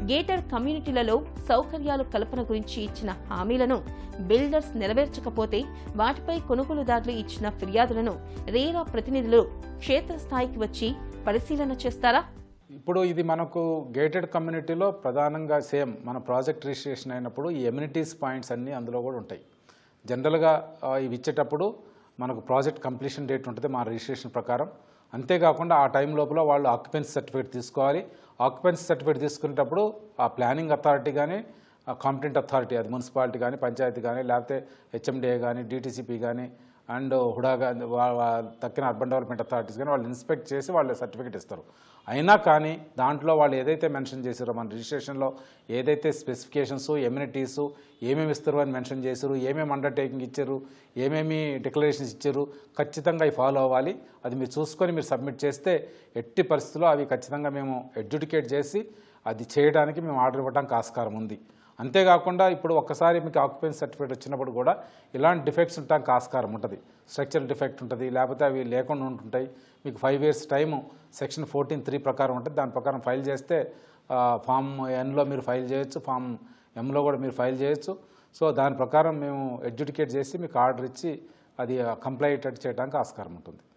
Gated కమ్యూనిటీలలో సౌకర్యాలు కల్పన గురించి ఇచ్చిన హామీలను బిల్డర్స్ నెరవేర్చకపోతే వాటిపై కొనుగోలుదారులు ఇచ్చిన ఫిర్యాదులను రేరా ప్రతినిధులు క్షేత్రస్థాయికి వచ్చి పరిశీలన చేస్తారా? ఇప్పుడు ఇది మనకు గేటెడ్ కమ్యూనిటీలో ప్రధానంగా సేమ్ మన ప్రాజెక్ట్ రిజిస్ట్రేషన్ అయినప్పుడు ఈ ఎమ్యూనిటీస్ పాయింట్స్ అన్నీ అందులో కూడా ఉంటాయి. జనరల్గా ఇవి ఇచ్చేటప్పుడు మనకు ప్రాజెక్ట్ కంప్లీషన్ డేట్ ఉంటుంది మన రిజిస్ట్రేషన్ ప్రకారం. అంతేకాకుండా ఆ టైం లోపల వాళ్ళు ఆక్యుపెన్సీ సర్టిఫికేట్ తీసుకోవాలి. ఆక్యుపెన్సీ సర్టిఫికేట్ తీసుకునేటప్పుడు ఆ ప్లానింగ్ అథారిటీ కానీ కాంపిటెంట్ అథారిటీ, అది మున్సిపాలిటీ కానీ పంచాయతీ కానీ లేకపోతే హెచ్ఎండిఏ కానీ డిటిసిపి కానీ అండ్ హుడా కానీ తక్కిన అర్బన్ డెవలప్మెంట్ అథారిటీస్ కానీ వాళ్ళు ఇన్స్పెక్ట్ చేసి వాళ్ళు సర్టిఫికేట్ ఇస్తారు. అయినా కానీ దాంట్లో వాళ్ళు ఏదైతే మెన్షన్ చేశారో మన రిజిస్ట్రేషన్లో ఏదైతే స్పెసిఫికేషన్స్ ఎమ్యూనిటీసు ఏమేమి ఇస్తారు అని మెన్షన్ చేశారు, ఏమేమి అండర్టేకింగ్ ఇచ్చారు, ఏమేమి డిక్లరేషన్స్ ఇచ్చారు, ఖచ్చితంగా అవి ఫాలో అవ్వాలి. అది మీరు చూసుకొని మీరు సబ్మిట్ చేస్తే ఎట్టి పరిస్థితుల్లో అవి ఖచ్చితంగా మేము అడ్జుడికేట్ చేసి అది చేయడానికి మేము ఆర్డర్ ఇవ్వడానికి ఆస్కారం ఉంది. అంతేకాకుండా ఇప్పుడు ఒక్కసారి మీకు ఆక్యుపెన్సీ సర్టిఫికేట్ వచ్చినప్పుడు కూడా ఇలాంటి డిఫెక్ట్స్ ఉండడానికి ఆస్కారం ఉంటుంది. స్ట్రక్చరల్ డిఫెక్ట్ ఉంటుంది, లేకపోతే అవి లేకుండా ఉంటుంటాయి. మీకు 5 years టైము సెక్షన్ 14(3) ప్రకారం ఉంటుంది. దాని ప్రకారం ఫైల్ చేస్తే ఫామ్ Nలో మీరు ఫైల్ చేయొచ్చు, ఫామ్ Mలో కూడా మీరు ఫైల్ చేయొచ్చు. సో దాని ప్రకారం మేము అడ్జుడికేట్ చేసి మీకు ఆర్డర్ ఇచ్చి అది కంప్లై అయ్యేటట్టు చేయడానికి ఆస్కారం ఉంటుంది.